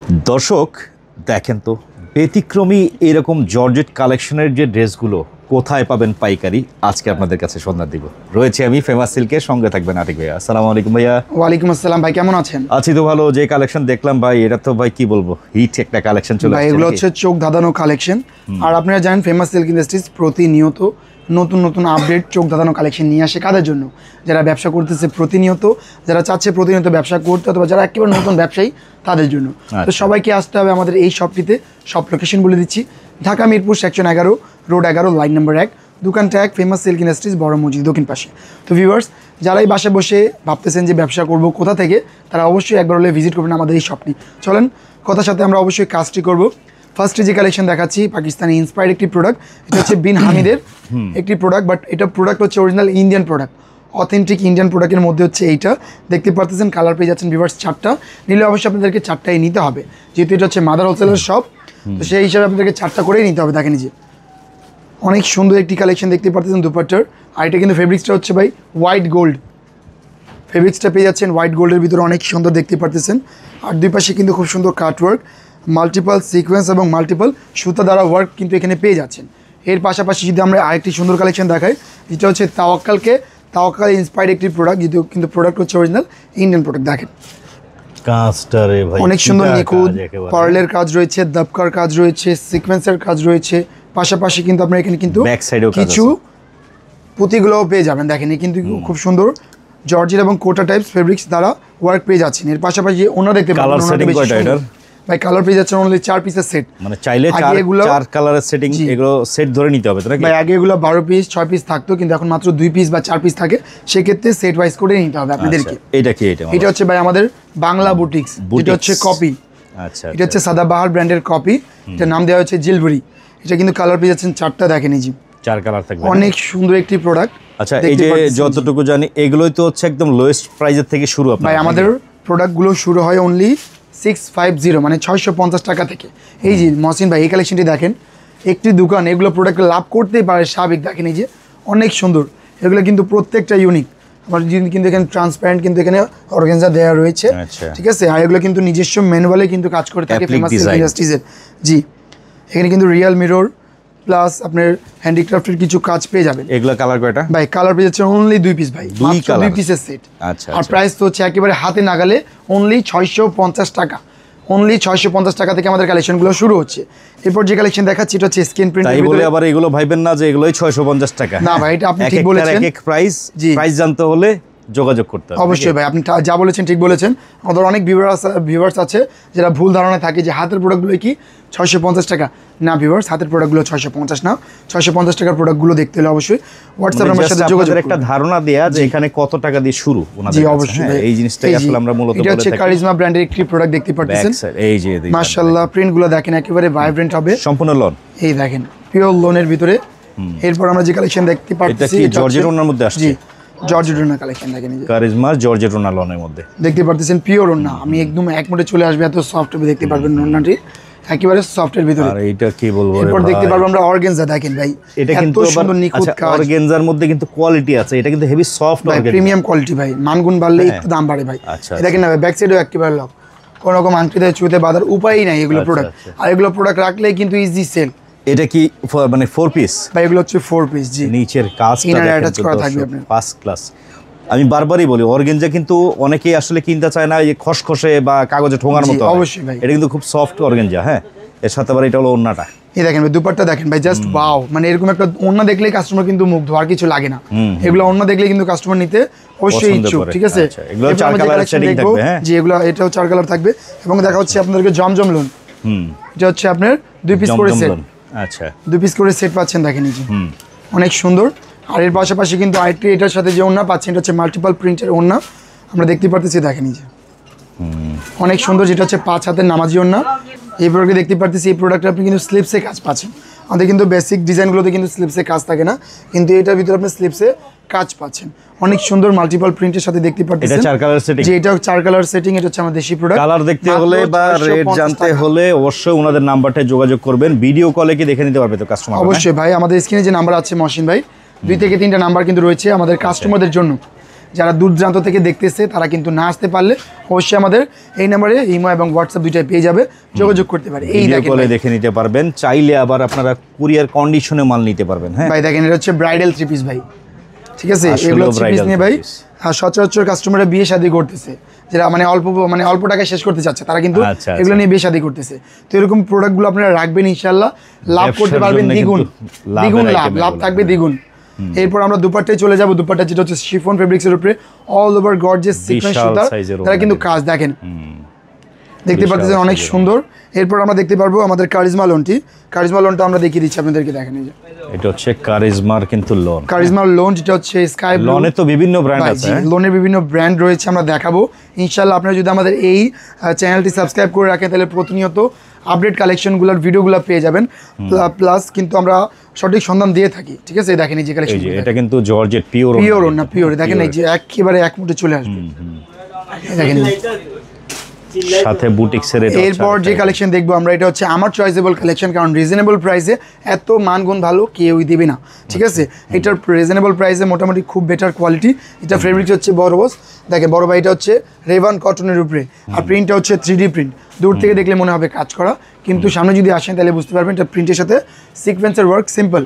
দর্শক দেখেন তো ব্যতিক্রমী এরকম জর্জেট কালেকশনের যে ড্রেসগুলো কোথায় পাবেন পাইকারি আজকে আপনাদের কাছে সন্ধান দিব। রয়েছে আমি ফেমাস সিল্কের সঙ্গে থাকবেন আতিক ভাইয়া। আসসালামু আলাইকুম ভাইয়া। ওয়ালাইকুম আসসালাম ভাই, কেমন আছেন? আছি তো ভালো। যে কালেকশন দেখলাম ভাই, এটা তো ভাই কি বলবো, হিট একটা কালেকশন চলে আসছে। এগুলো হচ্ছে চোখ ধাঁধানো কালেকশন। আর আপনারা জানেন ফেমাস সিল্ক ইন্ডাস্ট্রিজ প্রতিনিয়ত নতুন নতুন আপডেট চোখ ধাঁধানো কালেকশন নিয়ে আসে। কাদের জন্য? যারা ব্যবসা করতেছে প্রতিনিয়ত, যারা চাচ্ছে প্রতিনিয়ত ব্যবসা করতে, অথবা যারা একেবারে নতুন ব্যবসায়ী তাদের জন্য। তো সবাইকে আসতে হবে আমাদের এই শপটিতে। সব লোকেশন বলে দিচ্ছি: Dhaka Mirpur section 11, road 11, line number 1, দোকানটা 1, ফেমাস সিল্ক ইন্ডাস্ট্রিজ, বড় মসজিদ দক্ষিণ পাশে। তো ভিউয়ার্স, যারাই বাসায় বসে ভাবতেছেন যে ব্যবসা করব কোথা থেকে, তারা অবশ্যই একবার হলে ভিজিট করবেন আমাদের এই শপটি। চলেন কথার সাথে আমরা অবশ্যই কাজটি করব। ফার্স্টে যে কালেকশন দেখাচ্ছি পাকিস্তানি ইন্সপায়ার্ড একটি প্রোডাক্ট। এটা হচ্ছে বিন হামিদের একটি প্রোডাক্ট, বাট এটা প্রোডাক্ট হচ্ছে original Indian product, authentic Indian প্রোডাক্টের মধ্যে হচ্ছে এইটা। দেখতে পারতেছেন কালার পেয়ে যাচ্ছেন ভিউয়ার্স 4টা। নিলে অবশ্যই আপনাদেরকে 4টাই নিতে হবে, যেহেতু এটা হচ্ছে মাদার হোলসেলের শপ। তো সেই হিসাবে আপনাদেরকে 4টা করেই নিতে হবে। দেখেন যে অনেক সুন্দর একটি কালেকশন দেখতে পারতেছেন দুপাট্টার। আর এটা কিন্তু ফেব্রিক্সটা হচ্ছে ভাই হোয়াইট গোল্ড ফেব্রিক্সটা পেয়ে যাচ্ছেন, হোয়াইট গোল্ডের ভিতরে অনেক সুন্দর দেখতে পারতেছেন। আর দুই পাশে কিন্তু খুব সুন্দর কাটওয়ার্ক, মাল্টিপল সিকোয়েন্স এবং মাল্টিপল সুতা দ্বারা ওয়ার্ক কিন্তু এখানে পেয়ে যাচ্ছেন। এর পাশাপাশি যদি আমরা আরেকটি সুন্দর কালেকশন দেখাই, যেটা হচ্ছে তাওয়াক্কাল ইন্সপায়ার্ড একটি প্রোডাক্ট, যেহেতু কিন্তু প্রোডাক্ট হচ্ছে অরিজিনাল ইন্ডিয়ান প্রোডাক্ট। দেখেন কাস্টারে ভাই অনেক সুন্দর নিখুঁত পার্লের কাজ রয়েছে, দবকার কাজ রয়েছে, সিকোয়েন্সের কাজ রয়েছে। পাশাপাশি কিন্তু আপনার এখানে কিন্তু কিছু পুঁতিগুলোও পেয়ে যাবেন। দেখেন কিন্তু খুব সুন্দর জর্জেট এবং কোটা টাইপস ফেব্রিক্স দ্বারা ওয়ার্ক পেয়ে যাচ্ছেন। এর পাশাপাশি ওনা দেখতে পাবেন ভাই, কালার পেয়ে যাচ্ছে অনলি 4 পিসের সেট। মানে চাইলে 4 কালারের সেটিং, এগুলো সেট ধরে নিতে হবে তো নাকি ভাই? আগে এগুলো 12 পিস 6 পিস থাকতো, কিন্তু এখন মাত্র 2 পিস বা 4 পিস থাকে। সেক্ষেত্রে সেট ওয়াইজ করে নিতে হবে আপনাদেরকে। এটা কি? এটা হচ্ছে ভাই আমাদের বাংলা বুটিক্স, যেটা হচ্ছে কপি। আচ্ছা, এটা হচ্ছে সাদাবাহার ব্র্যান্ডের কপি। এটা নাম দেওয়া হচ্ছে জিলবুরি। এটা কিন্তু কালার পেয়ে যাচ্ছেন 4টা। দেখেন এই যে 4 কালার থাকবে, অনেক সুন্দর একটি প্রোডাক্ট। আচ্ছা, এই যে যতটুকু জানি এগুলোই তো হচ্ছে একদম লোয়েস্ট প্রাইসের থেকে শুরু। ভাই আমাদের প্রোডাক্টগুলো শুরু হয় অনলি 650, মানে 650 টাকা থেকে। এই যে মহসিন ভাই, এই কালেকশনটি দেখেন, একটি দোকান এগুলো প্রোডাক্ট লাভ করতেই পারে স্বাভাবিক। দেখেন এই যে অনেক সুন্দর, এগুলো কিন্তু প্রত্যেকটা ইউনিক। আমার কিন্তু এখানে ট্রান্সপারেন্ট কিন্তু এখানে অর্গানজা দেওয়া রয়েছে, ঠিক আছে। আর এগুলো কিন্তু নিজস্ব ম্যানুয়ালে কিন্তু কাজ করে থাকে ফেমাস সিল্ক ইন্ডাস্ট্রিজের। জি, এখানে কিন্তু রিয়াল মিরর প্লাস আপনার হ্যান্ডিক্রাফটের কিছু কাজ পেয়ে যাবেন। এগুলো কালার কয়টা ভাই? কালার পেয়ে যাচ্ছে অনলি 2 পিস ভাই, মাত্র 2 পিসের সেট। আচ্ছা, আর প্রাইস তো হচ্ছে একেবারে হাতে নাগালে অনলি 650 টাকা। অনলি 650 টাকা থেকে আমাদের কালেকশনগুলো শুরু হচ্ছে। এরপর যে কালেকশন দেখাচ্ছি এটা হচ্ছে স্ক্রিন প্রিন্ট। তাই বলে আবার এগুলো ভাইবেন না যে এগুলোই 650 টাকা। না ভাই, এটা আপনি ঠিক বলেছেন। এক প্রাইস জানতে হলে যোগাযোগ করতে হবে। অবশ্যই ভাই, আপনি যা বলেছেন ঠিক বলেছেন। আমাদের অনেক ভিউয়ার্স আছে যারা ভুল ধারণা থাকে যে হাতের প্রোডাক্টগুলো কি 650 টাকা। না ভিউয়ার্স, হাতের প্রোডাক্টগুলো 650 না। 650 টাকার প্রোডাক্টগুলো দেখতে হলে অবশ্যই হোয়াটসঅ্যাপ নাম্বার সাথে যোগাযোগ। একটা ধারণা দেয়া যে এখানে কত টাকা দিয়ে শুরু ওনাদের। জি অবশ্যই, এই জিনিসটাই আসলে আমরা মূলত বলে থাকি। এটা হচ্ছে কারিজমা ব্র্যান্ডের একটি প্রোডাক্ট দেখতে পাচ্ছেন। এই যে মাশাআল্লাহ, প্রিন্টগুলো দেখেন একেবারে ভাইব্রেন্ট হবে, সম্পূর্ণ লন। এই দেখেন পিওর লনের ভিতরে। এরপর আমরা যে কালেকশন দেখতে পাচ্ছি এটা কি জর্জেট ওনার মধ্যে আসছে? জর্জেট ওনা কালেকশন দেখেন, এই যে কারিজমা জর্জেট ওনা লনের মধ্যে দেখতে পাচ্ছেন পিওর ওনা। আমি একদম এক মিনিটে চলে আসবে, এত সফট দেখতে পারবেন ওনাটি, একেবারে সফটের ভিতরে। আর এটা কি বলবো, এরপর দেখতে পারবো আমরা অর্গানজা। দেখেন ভাই, এটা কিন্তু সুন্দর নিখুঁত কাজ। অর্গানজার মধ্যে কিন্তু কোয়ালিটি আছে, এটা কিন্তু heavy soft organza, premium quality ভাই। মানগুণ বাড়লে একটু দাম বাড়ে ভাই। দেখেন না ভাই, ব্যাক সাইডেও একেবারে লক, কোনো রকম আংটিতে চুতে বাঁধার উপায়ই নাই এগুলো প্রোডাক্ট। আর এগুলো প্রোডাক্ট রাখলেই কিন্তু ইজি সেল। এটা কি মানে 4 পিস ভাই? এগুলো হচ্ছে 4 পিস। জি, নিচের কাজটা অ্যাটাচ করা থাকবে আপনার, ফার্স্ট ক্লাস। আমি বারবারই বলি অর্গানজা কিন্তু অনেকেই আসলে কিনতে চায় না, এই খসখসে বা কাগজে ঠোঙার মতো। অবশ্যই ভাই, এটা কিন্তু খুব সফট অর্গানজা। হ্যাঁ, এর সাথে আবার এটা হলো ওন্নাটা। এই দেখেন ভাই, দুপাট্টা দেখেন ভাই, জাস্ট ওয়াও। মানে এরকম একটা ওন্না দেখলেই কাস্টমার কিন্তু মুগ্ধ, আর কিছু লাগে না। এগুলো ওন্না দেখলেই কিন্তু কাস্টমার নিতে অবশ্যই ইচ্ছুক, ঠিক আছে। এগুলো 4 কালার সেটিং থাকবে। হ্যাঁ জি, এটাও 4 কালার থাকবে। এবং দেখা হচ্ছে আপনাদেরকে জমজম লোন। এটা হচ্ছে আপনার 2 পিস করে সেট। আচ্ছা, 2 পিস করে সেট পাচ্ছেন। দেখেন এই যে অনেক সুন্দর। আর এর পাশাপাশি কিন্তু আইটি এটার সাথে যে ওন্না পাচ্ছেন, এটা হচ্ছে মাল্টিপল প্রিন্টের ওন্না আমরা দেখতে পারতেছি। দেখেন এই যে অনেক সুন্দর, যেটা হচ্ছে 5 হাতের নামাজি ওন্না। এই প্রোডাক্টে দেখতে পারতেছি, এই প্রোডাক্টে আপনি কিন্তু স্লিপসে কাজ পাচ্ছেন। আমাদের কিন্তু বেসিক ডিজাইনগুলোতে কিন্তু স্লিপসে কাজ থাকে না, কিন্তু এটার ভিতরে আপনি স্লিপসে কাজ পাচ্ছেন। অনেক সুন্দর মাল্টিপল প্রিন্টের সাথে দেখতে পাচ্ছেন। এটা 4 কালার সেটিং। জি, এটা 4 কালার সেটিং। এটা হচ্ছে আমাদের দেশি প্রোডাক্ট। কালার দেখতে হলে বা রেট জানতে হলে অবশ্যই ওনাদের নাম্বারটায় যোগাযোগ করবেন। ভিডিও কলে কি দেখে নিতে পারবে তো কাস্টমার? অবশ্যই ভাই, আমাদের স্ক্রিনে যে নাম্বার আছে মহসিন ভাই, 2 থেকে 3টা নাম্বার কিন্তু রয়েছে আমাদের কাস্টমারদের জন্য। যারা দূর দূরান্ত থেকে দেখতেছে তারা কিন্তু না আসতে পারলে অবশ্যই আমাদের এই নাম্বারে ইমো এবং হোয়াটসঅ্যাপ দুইটাই পেয়ে যাবে, যোগাযোগ করতে পারে। এই দেখেন কলে দেখে নিতে পারবেন, চাইলে আবার আপনারা কুরিয়ার কন্ডিশনে মাল নিতে পারবেন। হ্যাঁ ভাই দেখেন এটা হচ্ছে ব্রাইডাল থ্রি পিস ভাই, ঠিক আছে, আসলেও এগুলো থ্রি পিস bridal নিয়ে ভাই three piece। আর সচরাচর কাস্টমাররা বিয়ে শাদী করতেছে, যারা অল্প টাকায় শেষ করতে চাচ্ছে তারা কিন্তু আচ্ছা, এগুলো নিয়ে বিয়ে শাদী করতেছে। তো এরকম প্রোডাক্টগুলো আপনারা রাখবেন, ইনশাল্লাহ লাভ করতে ব্যবসার পারবেন জন্য দ্বিগুণ, কিন্তু লাভের দ্বিগুণ লাভ, item লাভ এগুলো। থাকবে দ্বিগুণ। এরপর আমরা দুপাট্টায় চলে যাব। দুপাট্টা যেটা হচ্ছে শিফন ফেব্রিক্সের উপরে অল ওভার গর্জিয়াস সিকোয়েন্স বিশাল সুতা, size-এর তারা কিন্তু ওড়না কাজ দেখেন, দেখতে বিশাল পাচ্ছেন অনেক size-এর সুন্দর। এরপর আমরা দেখতে পারবো আমাদের কারিজমা লোনটি। কারিজমা লোনটা আমরা দেখিয়ে দিচ্ছি আপনাদেরকে, দেখেন এই যে এটা হচ্ছে কারিজমার কিন্তু লোন। কারিজমা লোন যেটা হচ্ছে স্কাই ব্লু। লোনে তো বিভিন্ন ব্র্যান্ড আছে। লোনের বিভিন্ন ব্র্যান্ড রয়েছে, আমরা দেখাবো ইনশাল্লাহ। আপনারা যদি আমাদের এই চ্যানেলটি সাবস্ক্রাইব করে রাখেন তাহলে প্রতিনিয়ত আপডেট কালেকশনগুলোর ভিডিওগুলো পেয়ে যাবেন। প্লাস কিন্তু আমরা সঠিক সন্ধান দিয়ে থাকি, ঠিক আছে। দেখেন এই যে এই কালেকশন, যে এটা কিন্তু জর্জেট পিওর পিওর না পিওর, দেখেন এই যে একেবারে এক মুঠে চলে আসবে, দেখেন। সাথে বুটিক্সের এটা এরপর যে কালেকশন দেখবো আমরা, এটা হচ্ছে আমার চয়েসেবল কালেকশন, কারণ রিজনেবল প্রাইসে এত মানগুণ ভালো কেউই দেবে না, ঠিক আছে। এটার রিজনেবল প্রাইসে মোটামুটি খুব বেটার কোয়ালিটি। এটা ফেব্রিক হচ্ছে বড় বস, দেখেন বড় ভাই, এটা হচ্ছে রেভান কটনের উপরে, আর প্রিন্টটা হচ্ছে 3D প্রিন্ট। দূর থেকে দেখলে মনে হবে কাজ করা, কিন্তু সামনে যদি আসেন তাহলে বুঝতে পারবেন এটা প্রিন্টের সাথে সিকোয়েন্সের ওয়ার্ক সিম্পল।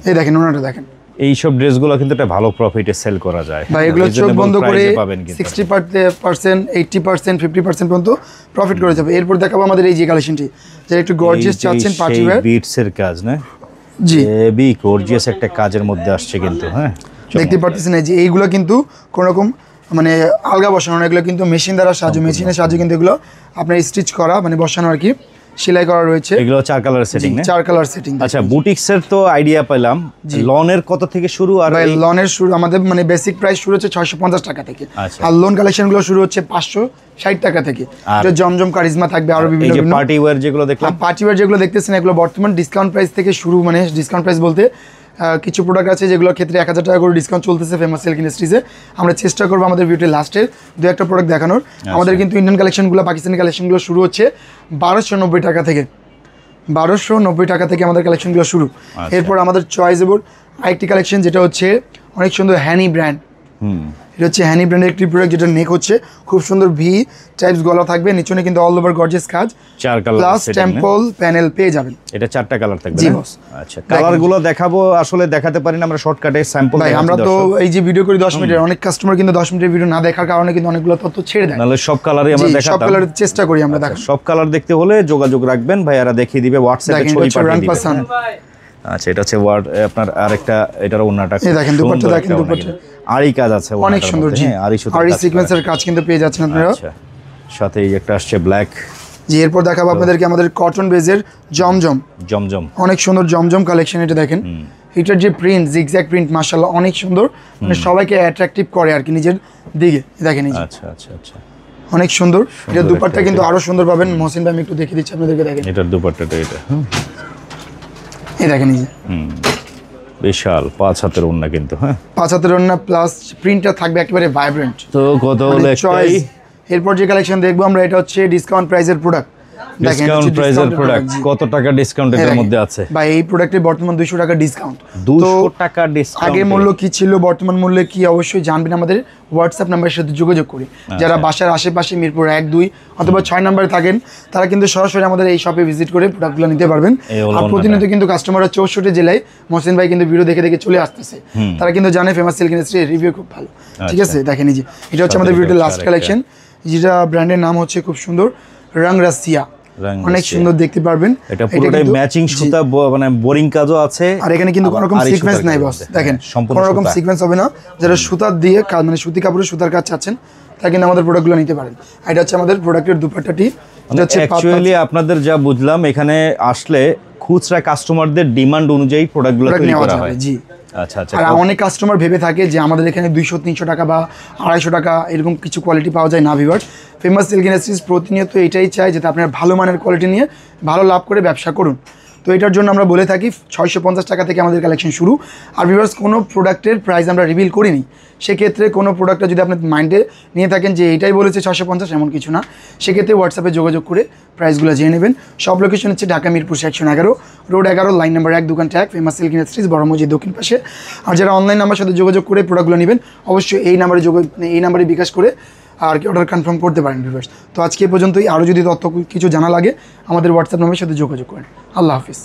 এই দেখেন ওনাটা দেখেন, এইসব ড্রেসগুলো কিন্তু একটা ভালো প্রফিটে সেল করা যায় ভাই। এগুলো চোখ Reasonable বন্ধ করে price-এ পাবেন কিন্তু। 60%, 80%, 50% পর্যন্ত প্রফিট করে যাবে। এরপর দেখাবো আমাদের এই যে কালেকশনটি, যেটা একটু গর্জিয়াস চাচ্ছেন পার্টি ওয়্যার। বিটস এর কাজ না, জি হেভি গর্জিয়াস একটা কাজের মধ্যে আসছে কিন্তু। হ্যাঁ দেখতে পারতেছেন এই যে এইগুলো কিন্তু কোনো রকম মানে আলগা বসানো না, এগুলো কিন্তু মেশিন দ্বারা সাহায্য, মেশিনের সাহায্যে কিন্তু এগুলো আপনার স্টিচ করা মানে বসানো আর কি, সেলাই করা রয়েছে। এগুলো 4 কালার সেটিং না? 4 কালার সেটিং। আচ্ছা, বুটিক্সের তো আইডিয়া পেলাম, লনের কত থেকে শুরু? আর ভাই লনের শুরু আমাদের মানে বেসিক প্রাইস শুরু হচ্ছে 650 টাকা থেকে, আচ্ছা। আর লোন কালেকশনগুলো শুরু হচ্ছে 560 টাকা থেকে। এটা জমজম কারিজমা থাকবে, আরো এই বিভিন্ন যে পার্টি ওয়্যার যেগুলো দেখলাম, পার্টি ওয়্যার যেগুলো দেখতেছেন এগুলো বর্তমান ডিসকাউন্ট প্রাইস থেকে শুরু, মানে ডিসকাউন্ট প্রাইস বলতে কিছু প্রোডাক্ট আছে যেগুলোর ক্ষেত্রে 1000 টাকা করে ডিসকাউন্ট চলতেছে ফেমাস সিল্ক ইন্ডাস্ট্রিজে। আমরা চেষ্টা করবো আমাদের ভিডিওতে লাস্টের 2-1টা প্রোডাক্ট দেখানোর। আমাদের কিন্তু ইন্ডিয়ান কালেকশনগুলো, পাকিস্তানি কালেকশনগুলো শুরু হচ্ছে 1290 টাকা থেকে, 1290 টাকা থেকে আমাদের কালেকশনগুলো শুরু। এরপর আমাদের চয়েসেবল আরেকটি কালেকশন যেটা হচ্ছে অনেক সুন্দর হ্যানি ব্র্যান্ড। এটা হচ্ছে হ্যানি ব্র্যান্ডের একটি প্রোডাক্ট, যেটা নেক হচ্ছে খুব সুন্দর ভি টাইপস গলা থাকবে, নিচনে কিন্তু অল ওভার গর্জিয়াস কাজ, 4 কালার প্লাস টেম্পল প্যানেল পেয়ে যাবেন। এটা 4টা কালার থাকবে জি না? বস। আচ্ছা, কালারগুলো দেখাবো, আসলে দেখাতে পারি না আমরা, শর্টকাটে স্যাম্পল ভাই আমরা তো এই যে ভিডিও করি 10 মিনিটের, অনেক কাস্টমার কিন্তু 10 মিনিটের ভিডিও না দেখার কারণে কিন্তু অনেকগুলো তথ্য ছেড়ে দেয়। নাহলে সব কালারই আমরা সব দেখাতাম। কালারের চেষ্টা করি আমরা দেখার। সব কালার দেখতে হলে যোগাযোগ রাখবেন, ভাইয়ারা দেখিয়ে দিবে, হোয়াটসঅ্যাপে ছবি পাঠিয়ে দিবেন। পাসান। আচ্ছা, এটা হচ্ছে আপনার আরেকটা, এটার ওন্নাটা এই দেখেন দুপাট্টা, দেখেন দুপাট্টা আরই কাজ আছে অনেক সুন্দর। জি আরই সুন্দর আর এই সিকোয়েন্সের কাজ কিন্তু পেয়ে যাচ্ছেন আপনারা। আচ্ছা, সাথে এই একটা আসছে ব্ল্যাক। জি এরপর দেখাবো আপনাদেরকে আমাদের কটন বেজের জমজম, জমজম অনেক সুন্দর জমজম কালেকশন। এটা দেখেন, এটার যে প্রিন্ট, জিগজ্যাগ প্রিন্ট, মাশাআল্লাহ অনেক সুন্দর, মানে সবাইকে অ্যাট্রাকটিভ করে আর কি নিজের দিকে। দেখেন এই যে আচ্ছা আচ্ছা আচ্ছা, অনেক সুন্দর। এটা দুপাট্টা কিন্তু আরো সুন্দর পাবেন। মহসিন ভাই আমি একটু দেখিয়ে দিচ্ছি আপনাদেরকে, দেখেন এটার দুপাট্টাটা এটা। এই দেখেন এই যে বিশাল 5 হাতের ওন্না কিন্তু। হ্যাঁ 5 হাতের ওন্না প্লাস প্রিন্টটা থাকবে একেবারে ভাইব্রেন্ট। তো কত হলো একটাই? এরপর যে কালেকশন দেখবো আমরা, এটা হচ্ছে ডিসকাউন্ট প্রাইসের প্রোডাক্ট। ডিসকাউন্ট প্রাইসের প্রোডাক্ট। কত টাকা ডিসকাউন্ট এর মধ্যে আছে? ভাই এই প্রোডাক্টে বর্তমান 200 টাকা ডিসকাউন্ট। 200 টাকা ডিসকাউন্ট। আগের মূল্য কি ছিল, বর্তমান মূল্যে কি, অবশ্যই জানবেন আমাদের হোয়াটসঅ্যাপ নাম্বারের সাথে যোগাযোগ করে। যারা বাসার আশেপাশে মিরপুর 1, 2 অথবা 6 নম্বরে থাকেন তারা কিন্তু সরাসরি আমাদের এই শপে ভিজিট করে প্রোডাক্টগুলো নিতে পারবেন। আর প্রতিনিয়ত কিন্তু কাস্টমাররা 64 জেলায়, মহসিন ভাই কিন্তু ভিডিও দেখে দেখে চলে আসতেছে, তারা কিন্তু জানে ফেমাস সিল্ক ইন্ডাস্ট্রির রিভিউ খুব ভালো, ঠিক আছে। দেখেন এই যে এটা হচ্ছে আমাদের ভিডিওর লাস্ট কালেকশন, যেটা ব্র্যান্ডের নাম হচ্ছে খুব সুন্দর রং রাসিয়া, অনেক সুন্দর দেখতে পারবেন। এটা পুরোটাই ম্যাচিং সুতা, মানে বোরিং কাজও আছে। আর এখানে কিন্তু কোনো রকম সিকোয়েন্স নাই বস, দেখেন কোনো রকম সিকোয়েন্স হবে না। যারা সুতা দিয়ে কাজ, মানে সুতি কাপড়ের সুতার কাজ চাচ্ছেন তারা কিন্তু আমাদের প্রোডাক্টগুলো নিতে পারেন। এটা হচ্ছে আমাদের প্রোডাক্টের দুপাট্টাটি, এটা হচ্ছে অ্যাকচুয়ালি আপনাদের যা বুঝলাম, এখানে আসলে খুচরা কাস্টমারদের ডিমান্ড অনুযায়ী প্রোডাক্টগুলো তৈরি করা হয়। জি আচ্ছা আচ্ছা। আর অনেক কাস্টমার ভেবে থাকে যে আমাদের এখানে 200-300 টাকা বা 250 টাকা এরকম কিছু কোয়ালিটি পাওয়া যায় না। ভিউয়ার্স, ফেমাস সিল্ক ইন্ডাস্ট্রিজ প্রতিনিয়ত এটাই চায় যাতে আপনার ভালো মানের কোয়ালিটি নিয়ে ভালো লাভ করে ব্যবসা করুন। তো এটার জন্য আমরা বলে থাকি 650 টাকা থেকে আমাদের কালেকশন শুরু। আর ভিউয়ার্স, কোনো প্রোডাক্টের প্রাইস আমরা রিভিল করিনি, সেক্ষেত্রে কোনো প্রোডাক্টটা যদি আপনি মাইন্ডে নিয়ে থাকেন যে এইটাই বলেছে 650, এমন কিছু না, সেক্ষেত্রে হোয়াটসঅ্যাপে যোগাযোগ করে প্রাইসগুলো জেনে নেবেন। সব লোকেশন হচ্ছে Dhaka Mirpur 111, road 11, line number 1, দোকান ট্যাগ, ফেমাস সিল্ক ইন্ডাস্ট্রিজ, বড় মসজিদ দক্ষিণ পাশে। আর যারা অনলাইন আমার সাথে যোগাযোগ করে প্রোডাক্টগুলো নেবেন, অবশ্যই এই নাম্বারে বিকাশ করে আর কি অর্ডার কনফার্ম করতে পারেন ভিউয়ার্স। তো আজকে এ পর্যন্তই। আরও যদি তথ্য কিছু জানা লাগে আমাদের হোয়াটসঅ্যাপ নাম্বারের সাথে যোগাযোগ করেন। আল্লাহ হাফিজ।